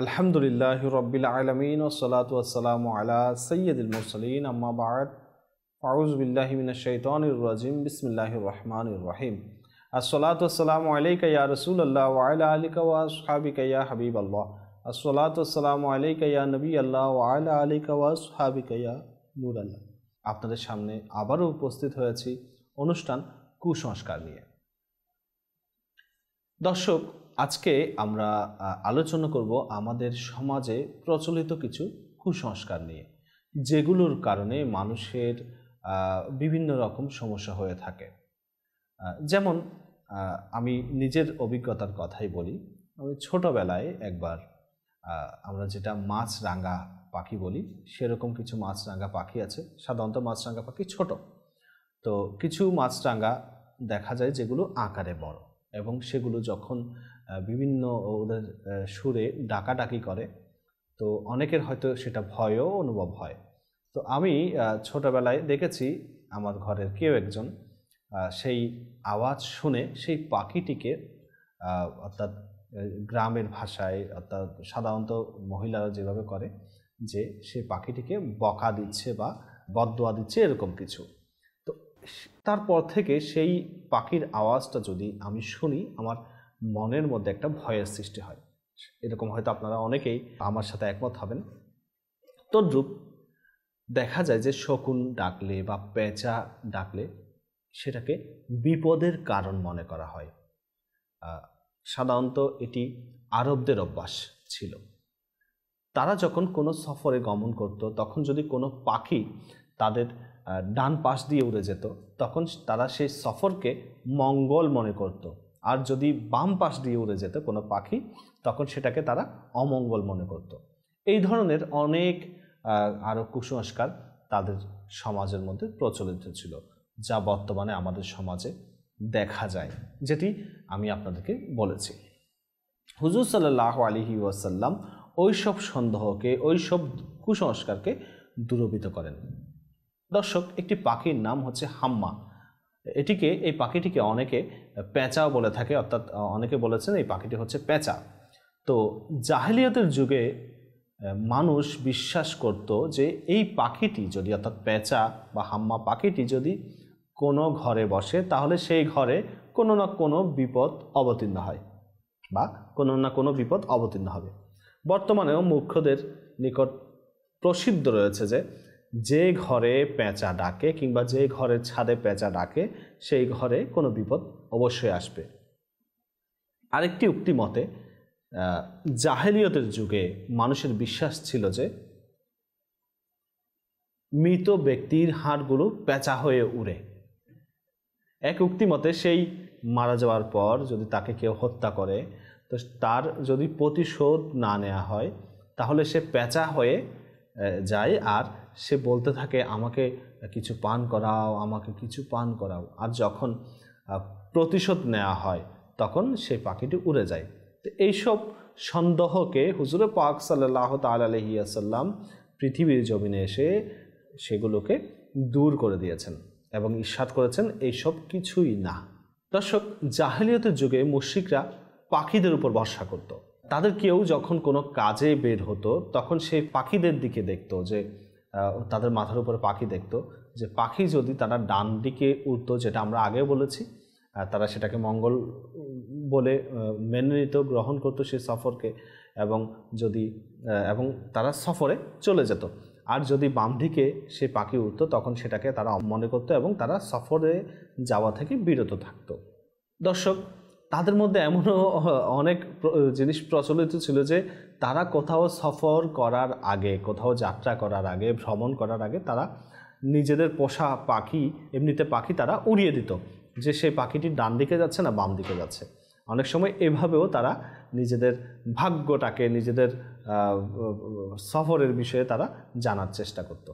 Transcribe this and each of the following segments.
আলহামদুলিল্লাহি রাব্বিল আলামিন ওয়াসসালাতু ওয়াসসালামু আলা সাইয়্যিদিল মুরসালিন আম্মা বা'দ আউযু বিল্লাহি মিনাশ শাইতানির রাজিম বিসমিল্লাহির রহমানির রহিম আসসালাতু ওয়াসসালামু আলাইকা ইয়া রাসূলুল্লাহ ওয়া আলা আলিকা ওয়া আসহাবিকা ইয়া হাবিবাল্লাহ আসসালাতু ওয়াসসালামু আলাইকা ইয়া নবিয়াল্লাহ ওয়া আলা আলিকা ওয়া আসহাবিকা ইয়া নূরাল্লাহ। আপনাদের সামনে আবারও উপস্থিত হয়েছি অনুষ্ঠান কুসংস্কার নিয়ে। দর্শক, আজকে আমরা আলোচনা করব আমাদের সমাজে প্রচলিত কিছু কুসংস্কার নিয়ে, যেগুলোর কারণে মানুষের বিভিন্ন রকম সমস্যা হয়ে থাকে। যেমন আমি নিজের অভিজ্ঞতার কথাই বলি। আমি ছোটোবেলায় একবার আমরা যেটা মাছরাঙা পাখি বলি, সেরকম কিছু মাছরাঙা পাখি আছে। সাধারণত মাছরাঙা পাখি ছোট, তো কিছু মাছরাঙা দেখা যায় যেগুলো আকারে বড়, এবং সেগুলো যখন বিভিন্ন ওদের সুরে ডাকাডাকি করে, তো অনেকের হয়তো সেটা ভয়ও অনুভব হয়। তো আমি ছোটবেলায় দেখেছি আমার ঘরের কেউ একজন সেই আওয়াজ শুনে সেই পাখিটিকে, অর্থাৎ গ্রামের ভাষায়, অর্থাৎ সাধারণত মহিলারা যেভাবে করে, যে সেই পাখিটিকে বকা দিচ্ছে বা বদদোয়া দিচ্ছে, এরকম কিছু। তো তারপর থেকে সেই পাখির আওয়াজটা যদি আমি শুনি, আমার মনের মধ্যে একটা ভয়ের সৃষ্টি হয়। এরকম হয়তো আপনারা অনেকেই আমার সাথে একমত হবেন। তদ্রূপ দেখা যায় যে শকুন ডাকলে বা পেঁচা ডাকলে সেটাকে বিপদের কারণ মনে করা হয়। সাধারণত এটি আরবদের অভ্যাস ছিল। তারা যখন কোনো সফরে গমন করত, তখন যদি কোনো পাখি তাদের ডান পাশ দিয়ে উড়ে যেত, তখন তারা সেই সফরকে মঙ্গল মনে করত। আর যদি বাম পাশ দিয়ে উড়ে যেত কোনো পাখি, তখন সেটাকে তারা অমঙ্গল মনে করত। এই ধরনের অনেক আরও কুসংস্কার তাদের সমাজের মধ্যে প্রচলিত ছিল, যা বর্তমানে আমাদের সমাজে দেখা যায়, যেটি আমি আপনাদেরকে বলেছি। হুজুর সাল্লাল্লাহু আলাইহি ওয়াসাল্লাম ওইসব সন্দেহকে, ওইসব কুসংস্কারকে দূরীভূত করেন। দর্শক, একটি পাখির নাম হচ্ছে হাম্মা। এই পাখিটিকে অনেকে পেঁচাও বলে থাকে, অর্থাৎ অনেকে বলেছেন এই পাখিটি হচ্ছে পেঁচা। তো জাহেলিয়াতের যুগে মানুষ বিশ্বাস করত যে এই পাখিটি যদি, অর্থাৎ পেঁচা বা হাম্মা পাখিটি যদি কোনো ঘরে বসে, তাহলে সেই ঘরে কোনো না কোনো বিপদ অবতীর্ণ হয় বা কোনো না কোনো বিপদ অবতীর্ণ হবে। বর্তমানেও মূর্খদের নিকট প্রসিদ্ধ রয়েছে যে ঘরে পেঁচা ডাকে কিংবা যে ঘরের ছাদে পেঁচা ডাকে, সেই ঘরে কোনো বিপদ অবশ্যই আসবে। আরেকটি উক্তি মতে, জাহেলিয়তের যুগে মানুষের বিশ্বাস ছিল যে মৃত ব্যক্তির হাড়গুলো পেঁচা হয়ে উড়ে। এক উক্তি মতে, সেই মারা যাওয়ার পর যদি তাকে কেউ হত্যা করে, তো তার যদি প্রতিশোধ না নেওয়া হয়, তাহলে সে পেঁচা হয়ে যায় আর সে বলতে থাকে, আমাকে কিছু পান করাও, আমাকে কিছু পান করাও। আর যখন প্রতিশোধ নেওয়া হয়, তখন সেই পাখিটি উড়ে যায়। তো এইসব সন্দেহকে হুজুর পাক সাল্লাল্লাহু তাআলা আলাইহি ওয়াসাল্লাম পৃথিবীর জমিনে এসে সেগুলোকে দূর করে দিয়েছেন এবং ইরশাদ করেছেন, এইসব কিছুই না। দর্শক, জাহেলিয়তের যুগে মুশরিকরা পাখিদের উপর ভরসা করত। তাদের কেউ যখন কোনো কাজে বের হতো, তখন সেই পাখিদের দিকে দেখত, যে তাদের মাথার উপরে পাখি দেখত, যে পাখি যদি তারা ডান দিকে উড়তো, যেটা আমরা আগে বলেছি, তারা সেটাকে মঙ্গল বলে মেনে নিত, গ্রহণ করতো সেই সফরকে, এবং তারা সফরে চলে যেত। আর যদি বাম দিকে সে পাখি উঠতো, তখন সেটাকে তারা মনে করতো এবং তারা সফরে যাওয়া থেকে বিরত থাকতো। দর্শক, তাদের মধ্যে এমনও অনেক জিনিস প্রচলিত ছিল যে তারা কোথাও সফর করার আগে, কোথাও যাত্রা করার আগে, ভ্রমণ করার আগে তারা নিজেদের পোষা পাখি, এমনিতে পাখি তারা উড়িয়ে দিত, যে সেই পাখিটি ডান দিকে যাচ্ছে না বাম দিকে যাচ্ছে। অনেক সময় এভাবেও তারা নিজেদের ভাগ্যটাকে, নিজেদের সফরের বিষয়ে তারা জানার চেষ্টা করত।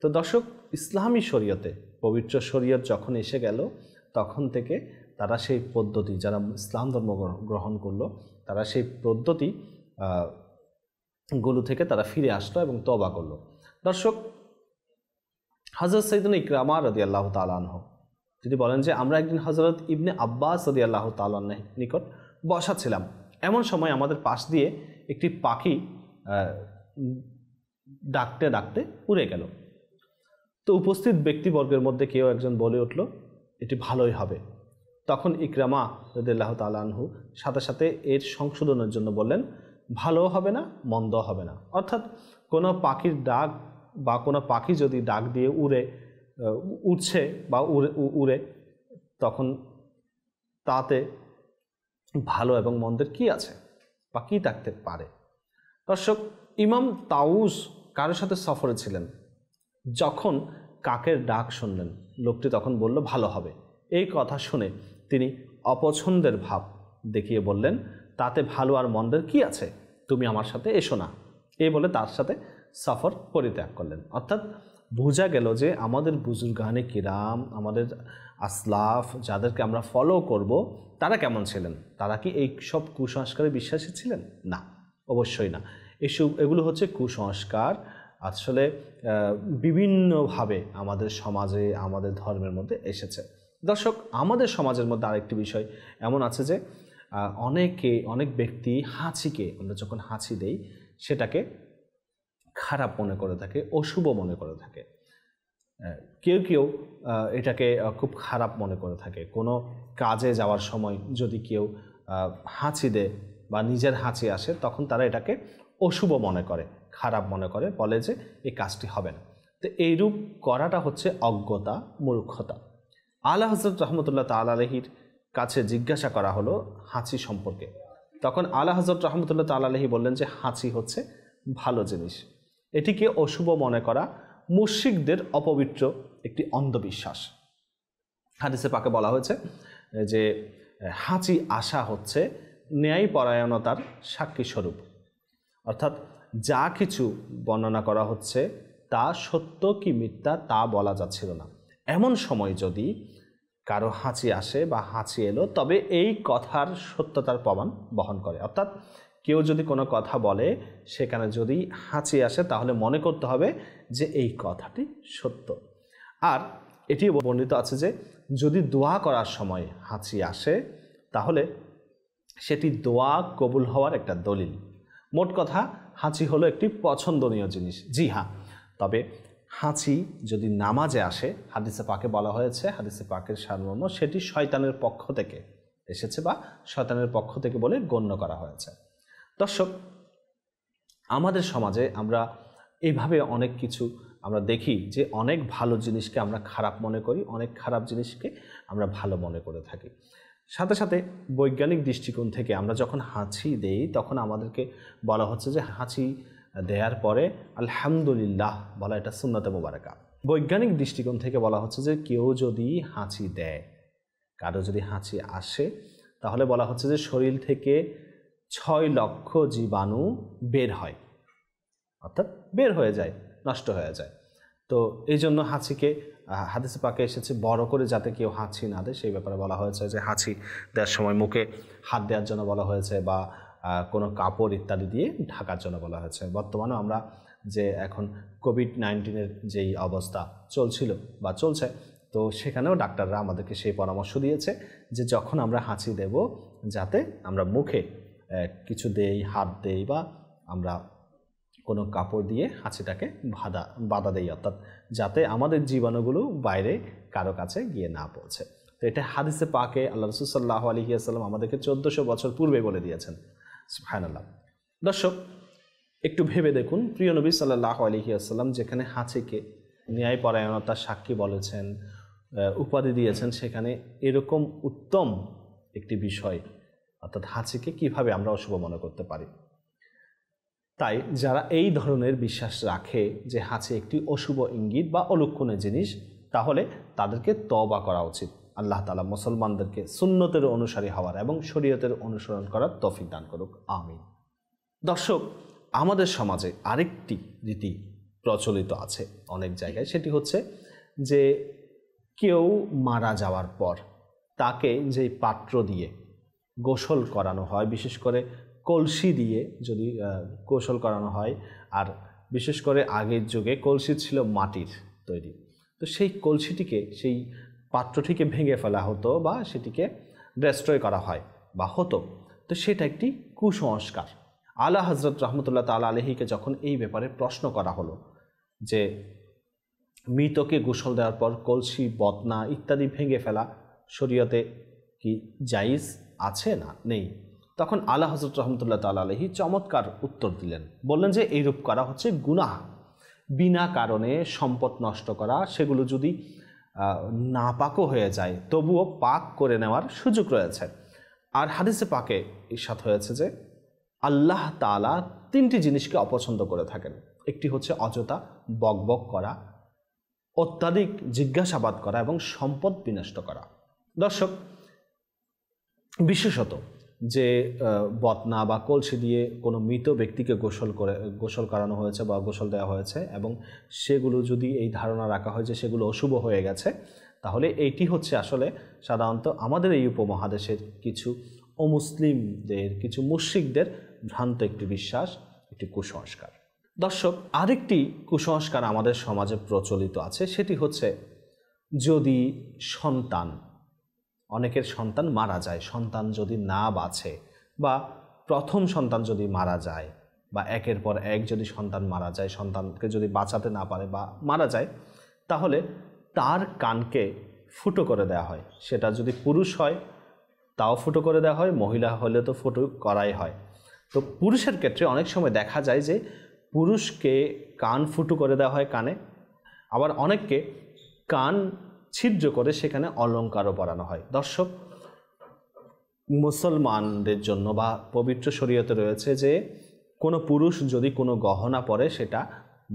তো দর্শক, ইসলামী শরীয়তে, পবিত্র শরীয়ত যখন এসে গেল, তখন থেকে তারা সেই পদ্ধতি, যারা ইসলাম ধর্ম গ্রহণ করলো, তারা সেই পদ্ধতি গুলো থেকে তারা ফিরে আসলো এবং তওবা করলো। দর্শক, হযরত সাইয়েদনা ইকরামা রাদিয়াল্লাহু তাআলা আনহু যদি বলেন যে আমরা একদিন হযরত ইবনে আব্বাস রাদিয়াল্লাহু তাআলা নিকট বসা ছিলাম, এমন সময় আমাদের পাশ দিয়ে একটি পাখি ডাকতে ডাকতে উড়ে গেল। তো উপস্থিত ব্যক্তিবর্গের মধ্যে কেউ একজন বলে উঠল, এটি ভালোই হবে। তখন ইকরামা রাদিয়াল্লাহু তাআলা আনহু সাথে সাথে এর সংশোধনের জন্য বললেন, ভালোও হবে না, মন্দও হবে না। অর্থাৎ কোনো পাখির ডাক বা কোনো পাখি যদি ডাক দিয়ে উড়ছে বা উড়ে, তখন তাতে ভালো এবং মন্দের কি আছে বা কী থাকতে পারে। দর্শক, ইমাম তাউস কারোর সাথে সফরে ছিলেন। যখন কাকের ডাক শুনলেন, লোকটি তখন বলল ভালো হবে। এই কথা শুনে তিনি অপছন্দের ভাব দেখিয়ে বললেন, তাতে ভালো আর মন্দের কি আছে, তুমি আমার সাথে এসো না। এই বলে তার সাথে সফর পরিত্যাগ করলেন। অর্থাৎ বোঝা গেল যে আমাদের বুজুর্গানে কিরাম, আমাদের আসলাফ, যাদেরকে আমরা ফলো করব, তারা কেমন ছিলেন? তারা কি এই সব কুসংস্কারে বিশ্বাসী ছিলেন? না, অবশ্যই না। এগুলো হচ্ছে কুসংস্কার। আসলে বিভিন্নভাবে আমাদের সমাজে, আমাদের ধর্মের মধ্যে এসেছে। দর্শক, আমাদের সমাজের মধ্যে আরেকটি বিষয় এমন আছে যে অনেক ব্যক্তি হাঁচিকে, আমরা যখন হাঁচি দেই সেটাকে খারাপ মনে করে থাকে, অশুভ মনে করে থাকে। কেউ কেউ এটাকে খুব খারাপ মনে করে থাকে। কোনো কাজে যাওয়ার সময় যদি কেউ হাঁচি দেয় বা নিজের হাঁচি আসে, তখন তারা এটাকে অশুভ মনে করে, খারাপ মনে করে, বলে যে এই কাজটি হবে না। তো এইরূপ করাটা হচ্ছে অজ্ঞতা, মূর্খতা। আলা হযরত রহমতুল্লাহ তাআলা আলাইহির কাছে জিজ্ঞাসা করা হলো হাঁচি সম্পর্কে। তখন আলা হযরত রহমতুল্লাহ তাআলা আলাইহি বললেন যে হাঁচি হচ্ছে ভালো জিনিস। এটিকে অশুভ মনে করা মুশরিকদের অপবিত্র একটি অন্ধবিশ্বাস। হাদিসে পাকে বলা হয়েছে যে হাঁচি আসা হচ্ছে ন্যায়পরায়ণতার সাক্ষী স্বরূপ। অর্থাৎ যা কিছু বর্ণনা করা হচ্ছে তা সত্য কি মিথ্যা তা বলা যাচ্ছিল না। এমন সময় যদি কারো হাঁচি আসে বা হাঁচি এলো, তবে এই কথার সত্যতার প্রমাণ বহন করে। অর্থাৎ কেউ যদি কোনো কথা বলে, সেখানে যদি হাঁচি আসে, তাহলে মনে করতে হবে যে এই কথাটি সত্য। আর এটিও বর্ণিত আছে যে যদি দোয়া করার সময় হাঁচি আসে, তাহলে সেটি দোয়া কবুল হওয়ার একটা দলিল। মোট কথা, হাঁচি হলো একটি পছন্দনীয় জিনিস। জি হ্যাঁ, তবে হাঁচি যদি নামাজে আসে, হাদিসে পাকে বলা হয়েছে, হাদিসে পাকের সারমর্ম, সেটি শয়তানের পক্ষ থেকে এসেছে বা শয়তানের পক্ষ থেকে বলে গণ্য করা হয়েছে। দর্শক, আমাদের সমাজে আমরা এইভাবে অনেক কিছু আমরা দেখি যে অনেক ভালো জিনিসকে আমরা খারাপ মনে করি, অনেক খারাপ জিনিসকে আমরা ভালো মনে করে থাকি। সাথে সাথে বৈজ্ঞানিক দৃষ্টিকোণ থেকে আমরা যখন হাঁচি দেই, তখন আমাদেরকে বলা হচ্ছে যে হাঁচি দেওয়ার পরে আলহামদুলিল্লাহ বলা এটা সুন্নতে মুবারাকা। বৈজ্ঞানিক দৃষ্টিকোণ থেকে বলা হচ্ছে যে কেউ যদি হাঁচি দেয়, কারো যদি হাঁচি আসে, তাহলে বলা হচ্ছে যে শরীর থেকে 6 লক্ষ জীবাণু বের হয়, অর্থাৎ বের হয়ে যায়, নষ্ট হয়ে যায়। তো এই জন্য হাঁচিকে হাদিসে পাকে এসেছে বড় করে যাতে কেউ হাঁচি না দেয়, সেই ব্যাপারে বলা হয়েছে যে হাঁচি দেওয়ার সময় মুখে হাত দেওয়ার জন্য বলা হয়েছে, বা কোনো কাপড় ইত্যাদি দিয়ে ঢাকার জন্য বলা হয়েছে। বর্তমানে আমরা যে এখন কোভিড-19 যেই অবস্থা চলছিল বা চলছে, তো সেখানেও ডাক্তাররা আমাদেরকে সেই পরামর্শ দিয়েছে যে যখন আমরা হাঁচি দেব, যাতে আমরা মুখে কিছু দেই, হাত দেই, বা আমরা কোনো কাপড় দিয়ে হাঁচিটাকে বাধা দেই, অর্থাৎ যাতে আমাদের জীবাণুগুলো বাইরে কারো কাছে গিয়ে না পৌঁছে। তো এটা হাদিসে পাকে আল্লাহ রাসূল সাল্লাল্লাহু আলাইহি ওয়াসাল্লাম আমাদেরকে 1400 বছর পূর্বে বলে দিয়েছেন। সুবহানাল্লাহ। দর্শক, একটু ভেবে দেখুন, প্রিয় নবী সাল্লাল্লাহু আলাইহি ওয়াসাল্লাম যেখানে হাঁচিকে ন্যায়পরায়ণতার সাক্ষী বলেছেন, উপাধি দিয়েছেন, সেখানে এরকম উত্তম একটি বিষয়, অর্থাৎ হাঁচিকে কিভাবে আমরা অশুভ মনে করতে পারি। তাই যারা এই ধরনের বিশ্বাস রাখে যে হাঁচি একটি অশুভ ইঙ্গিত বা অলক্ষণের জিনিস, তাহলে তাদেরকে তওবা করা উচিত। আল্লাহ তাআলা মুসলমানদেরকে সুন্নতের অনুসারী হওয়ার এবং শরীয়তের অনুসরণ করার তৌফিক দান করুক, আমিন। দর্শক, আমাদের সমাজে আরেকটি রীতি প্রচলিত আছে অনেক জায়গায়, সেটি হচ্ছে যে কেউ মারা যাওয়ার পর তাকে যেই পাত্র দিয়ে গোসল করানো হয়, বিশেষ করে কলসি দিয়ে যদি গোসল করানো হয়, আর বিশেষ করে আগের যুগে কলসি ছিল মাটির তৈরি, তো সেই কলসিটিকে, সেই পাত্রটিকে ভেঙে ফেলা হতো বা সেটিকে ডেস্ট্রয় করা হয় বা হতো। তো সেটা একটি কুসংস্কার। আলা হযরত রহমতুল্লাহ তাআলা আলাইহিকে যখন এই ব্যাপারে প্রশ্ন করা হলো যে মৃতকে গোসল দেওয়ার পর কলসি, বদনা ইত্যাদি ভেঙে ফেলা শরীয়তে কি জায়েজ আছে না নেই, তখন আলা হযরত রহমতুল্লাহ তাআলা আলাইহি চমৎকার উত্তর দিলেন। বললেন যে এইরূপ করা হচ্ছে গুনাহ, বিনা কারণে সম্পদ নষ্ট করা, সেগুলো যদি নাপাকও হয়ে যায় তবুও পাক করে নেওয়ার সুযোগ রয়েছে। আর হাদিসে পাকে ইরশাদ হয়েছে যে আল্লাহ তাআলা তিনটি জিনিসকে অপছন্দ করে থাকেন। একটি হচ্ছে অযথা বকবক করা, অত্যাধিক জিজ্ঞাসাবাদ করা এবং সম্পদ বিনষ্ট করা। দর্শক, বিশেষত যে বদনা বা কলসি দিয়ে কোনো মৃত ব্যক্তিকে গোসল করানো হয়েছে বা গোসল দেওয়া হয়েছে এবং সেগুলো যদি এই ধারণা রাখা হয় যে সেগুলো অশুভ হয়ে গেছে, তাহলে এইটি হচ্ছে আসলে সাধারণত আমাদের এই উপমহাদেশের কিছু অমুসলিমদের, কিছু মুশরিকদের ভ্রান্ত একটি বিশ্বাস, একটি কুসংস্কার। দর্শক, আরেকটি কুসংস্কার আমাদের সমাজে প্রচলিত আছে, সেটি হচ্ছে যদি অনেকের সন্তান মারা যায়, সন্তান যদি না বাঁচে বা প্রথম সন্তান যদি মারা যায় বা একের পর এক যদি সন্তান মারা যায়, সন্তানকে যদি বাঁচাতে না পারে বা মারা যায়, তাহলে তার কানকে ফুটো করে দেওয়া হয়। সেটা যদি পুরুষ হয় তাও ফুটো করে দেওয়া হয়, মহিলা হলে তো ফুটো করাই হয়। তো পুরুষের ক্ষেত্রে অনেক সময় দেখা যায় যে পুরুষকে কান ফুটো করে দেওয়া হয় কানে, আবার অনেককে কান ছিদ্র করে সেখানে অলঙ্কারও পরানো হয়। দর্শক, মুসলমানদের জন্য বা পবিত্র শরীয়তে রয়েছে যে কোনো পুরুষ যদি কোনো গহনা পরে সেটা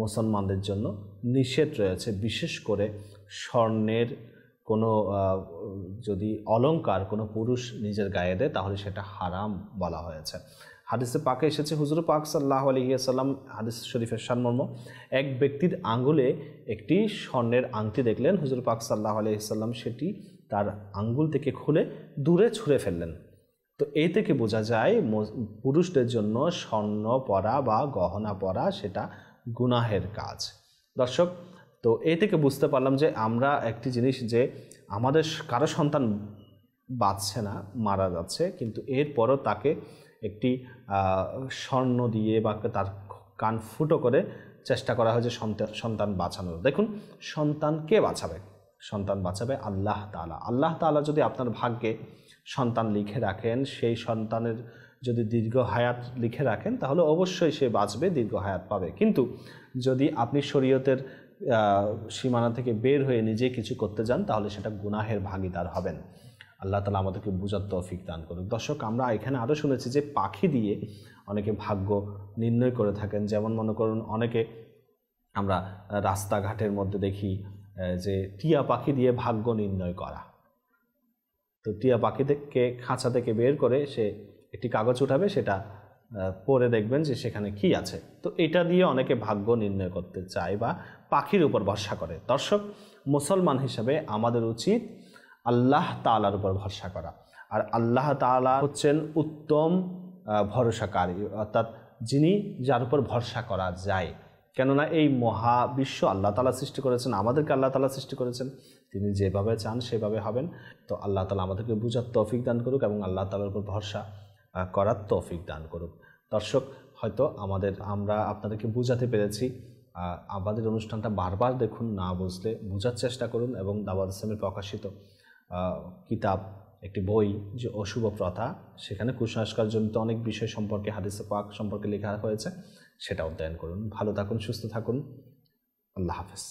মুসলমানদের জন্য নিষেধ রয়েছে। বিশেষ করে স্বর্ণের কোনো যদি অলঙ্কার কোনো পুরুষ নিজের গায়ে দেয় তাহলে সেটা হারাম বলা হয়েছে। হাদিসে পাকে এসেছে, হুজুর পাক সাল্লাল্লাহু আলাইহি ওয়াসাল্লাম হাদিস শরীফের সারমর্ম, এক ব্যক্তির আঙ্গুলে একটি স্বর্ণের আংটি দেখলেন। হুজুর পাক সাল্লাল্লাহু আলাইহি ওয়াসাল্লাম সেটি তার আঙ্গুল থেকে খুলে দূরে ছুঁড়ে ফেললেন। তো এই থেকে বোঝা যায় পুরুষদের জন্য স্বর্ণ পরা বা গহনা পরা সেটা গুনাহের কাজ। দর্শক, তো এই থেকে বুঝতে পারলাম যে আমরা একটি জিনিস, যে আমাদের কারো সন্তান বাঁচছে না, মারা যাচ্ছে, কিন্তু এরপরও তাকে একটি স্বর্ণ দিয়ে বা তার কান ফুটো করে চেষ্টা করা হয় যে সন্তান বাঁচানোর। দেখুন, সন্তান কে বাঁচাবে? সন্তান বাঁচাবে আল্লাহ তাআলা। আল্লাহ তাআলা যদি আপনার ভাগ্যে সন্তান লিখে রাখেন, সেই সন্তানের যদি দীর্ঘ হায়াত লিখে রাখেন, তাহলে অবশ্যই সে বাঁচবে, দীর্ঘ হায়াত পাবে। কিন্তু যদি আপনি শরীয়তের সীমানা থেকে বের হয়ে নিজে কিছু করতে যান, তাহলে সেটা গুনাহের ভাগীদার হবেন। আল্লাহ তাআলা আমাদেরকে বুঝার তৌফিক দান করুন। দর্শক, আমরা এখানে আরও শুনেছি যে পাখি দিয়ে অনেকে ভাগ্য নির্ণয় করে থাকেন। যেমন মনে করুন, অনেকে আমরা রাস্তাঘাটের মধ্যে দেখি যে টিয়া পাখি দিয়ে ভাগ্য নির্ণয় করা। তো টিয়া পাখিকে খাঁচা থেকে বের করে সে একটি কাগজ উঠাবে, সেটা পরে দেখবেন যে সেখানে কি আছে। তো এটা দিয়ে অনেকে ভাগ্য নির্ণয় করতে চায় বা পাখির উপর ভরসা করে। দর্শক, মুসলমান হিসেবে আমাদের উচিত আল্লাহ তাআলার উপর ভরসা করা। আর আল্লাহ তাআলা হচ্ছেন উত্তম ভরসাকারী, অর্থাৎ যিনি যার উপর ভরসা করা যায়। কেননা এই মহাবিশ্ব আল্লাহ তাআলা সৃষ্টি করেছেন, আমাদেরকে আল্লাহ তাআলা সৃষ্টি করেছেন, তিনি যেভাবে চান সেভাবে হবেন। তো আল্লাহ তাআলা আমাদেরকে বুঝার তৌফিক দান করুক এবং আল্লাহ তাআলার উপর ভরসা করার তৌফিক দান করুক। দর্শক, হয়তো আমরা আপনাদেরকে বুঝাতে পেরেছি। আমাদের অনুষ্ঠানটা বারবার দেখুন, না বুঝলে বোঝার চেষ্টা করুন এবং দাওয়াত ইসলামের প্রকাশিত কিতাব, একটি বই যে অশুভ প্রথা, সেখানে কুসংস্কারজনিত অনেক বিষয় সম্পর্কে, হাদিসে পাক সম্পর্কে লেখা হয়েছে, সেটা অধ্যয়ন করুন। ভালো থাকুন, সুস্থ থাকুন। আল্লাহ হাফেজ।